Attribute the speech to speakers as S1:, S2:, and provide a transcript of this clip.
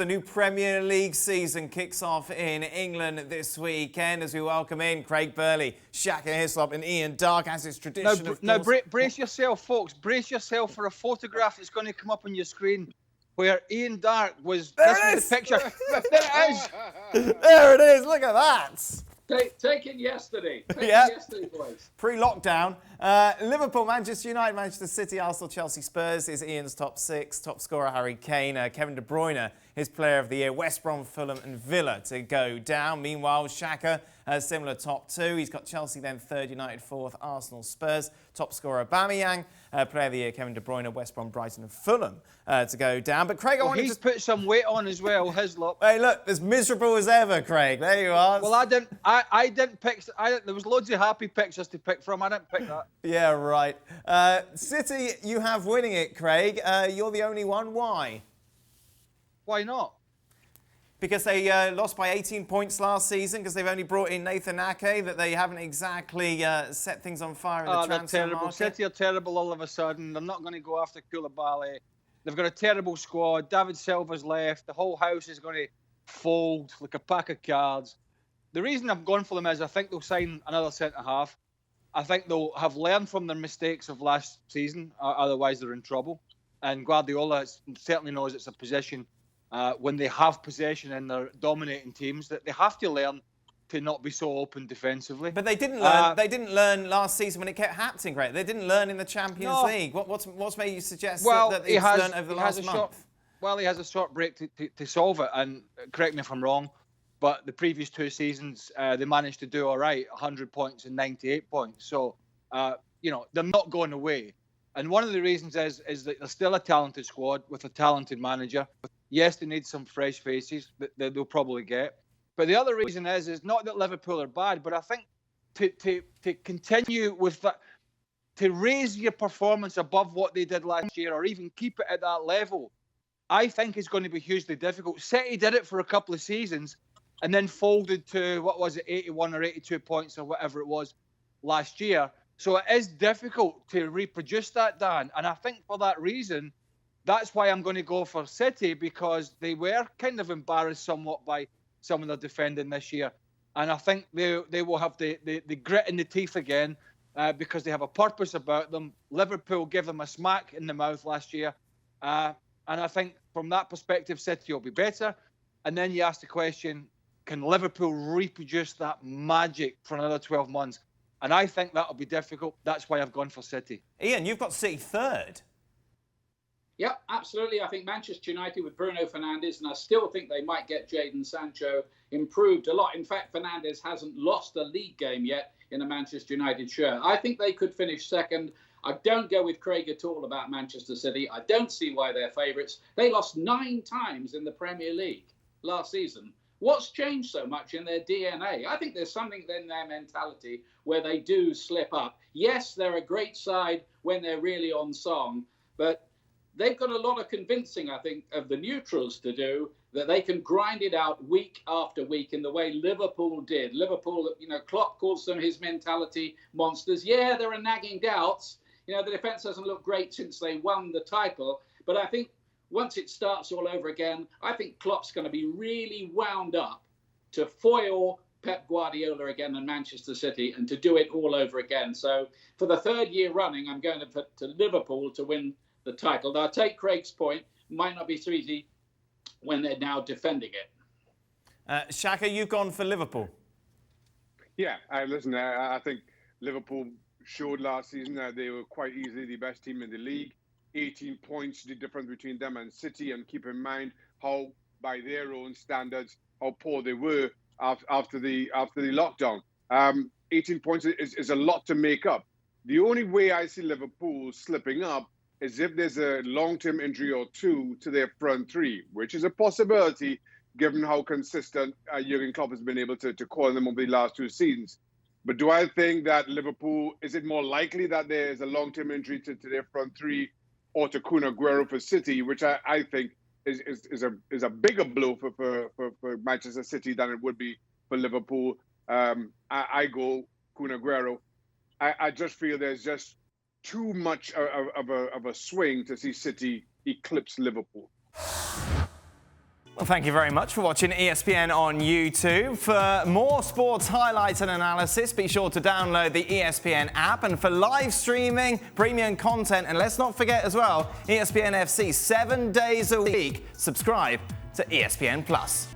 S1: The new Premier League season kicks off in England this weekend as we welcome in Craig Burley, Shaka Hislop and Ian Darke as is tradition.
S2: Now brace yourself, folks. Brace yourself for a photograph that's going to come up on your screen where Ian Darke was...
S1: There
S2: this
S1: it
S2: was
S1: is!
S2: the picture. There it is!
S1: There it is, look at that!
S3: Taken yesterday.
S1: Yep.
S3: Yesterday, boys.
S1: Pre-lockdown. Liverpool, Manchester United, Manchester City, Arsenal, Chelsea, Spurs is Ian's top six. Top scorer Harry Kane, Kevin De Bruyne, his player of the year, West Brom, Fulham and Villa to go down. Meanwhile, Shaka, similar top two. He's got Chelsea then third, United fourth, Arsenal, Spurs. Top scorer Aubameyang, player of the year, Kevin De Bruyne, West Brom, Brighton and Fulham to go down. But Craig, I wanted
S2: he's
S1: to
S2: put some weight on as well, Hislop.
S1: Hey, look, as miserable as ever, Craig. There you are.
S2: Well, I didn't pick. There was loads of happy pictures to pick from. I didn't pick that.
S1: Yeah, right. City, you have winning it, Craig. You're the only one. Why?
S2: Why not?
S1: Because they lost by 18 points last season because they've only brought in Nathan Ake, that they haven't exactly set things on fire in the transfer
S2: they're terrible.
S1: market.
S2: City are terrible all of a sudden. They're not going to go after Koulibaly. They've got a terrible squad. David Silva's left. The whole house is going to fold like a pack of cards. The reason I've gone for them is I think they'll sign another centre-half. I think they'll have learned from their mistakes of last season, otherwise they're in trouble. And Guardiola certainly knows it's a position when they have possession and they're dominating teams that they have to learn to not be so open defensively.
S1: But they didn't learn. They didn't learn last season when it kept happening, Craig. They didn't learn in the Champions League. What's made you suggest that he's learned over the last month?
S2: He has a short break to solve it. And correct me if I'm wrong, but the previous two seasons they managed to do all right, 100 points and 98 points. So they're not going away. And one of the reasons is that they're still a talented squad with a talented manager. Yes, they need some fresh faces that they'll probably get. But the other reason is not that Liverpool are bad, but I think to continue with that, to raise your performance above what they did last year or even keep it at that level, I think is going to be hugely difficult. City did it for a couple of seasons and then folded to, 81 or 82 points or whatever it was last year. So it is difficult to reproduce that, Dan. And I think for that reason, that's why I'm going to go for City, because they were kind of embarrassed somewhat by some of their defending this year. And I think they will have the grit in the teeth again because they have a purpose about them. Liverpool gave them a smack in the mouth last year. And I think from that perspective, City will be better. And then you ask the question, can Liverpool reproduce that magic for another 12 months? And I think that'll be difficult. That's why I've gone for City.
S1: Ian, you've got City third.
S3: Yeah, absolutely. I think Manchester United with Bruno Fernandes, and I still think they might get Jadon Sancho improved a lot. In fact, Fernandes hasn't lost a league game yet in a Manchester United shirt. I think they could finish second. I don't go with Craig at all about Manchester City. I don't see why they're favourites. They lost 9 times in the Premier League last season. What's changed so much in their DNA? I think there's something in their mentality where they do slip up. Yes, they're a great side when they're really on song, but they've got a lot of convincing, I think, of the neutrals to do, that they can grind it out week after week in the way Liverpool did. Liverpool, Klopp calls them his mentality monsters. Yeah, there are nagging doubts. The defence hasn't looked great since they won the title. But I think once it starts all over again, I think Klopp's going to be really wound up to foil Pep Guardiola again in Manchester City and to do it all over again. So for the third year running, I'm going to Liverpool to win the title. Now, I take Craig's point. Might not be so easy when they're now defending it.
S1: Shaka, you've gone for Liverpool.
S4: Yeah, listen, I think Liverpool showed last season that they were quite easily the best team in the league. 18 points, the difference between them and City, and keep in mind how, by their own standards, how poor they were after the lockdown. 18 points is a lot to make up. The only way I see Liverpool slipping up is if there's a long-term injury or two to their front three, which is a possibility given how consistent Jurgen Klopp has been able to call them over the last 2 seasons. But do I think that Liverpool, is it more likely that there's a long-term injury to their front three or to Kun Aguero for City, which I think is a bigger blow for Manchester City than it would be for Liverpool? I go Kun Aguero. I just feel there's just too much of a swing to see City eclipse Liverpool.
S1: Well, thank you very much for watching ESPN on YouTube. For more sports highlights and analysis, be sure to download the ESPN app. And for live streaming, premium content, and let's not forget as well, ESPN FC 7 days a week. Subscribe to ESPN Plus.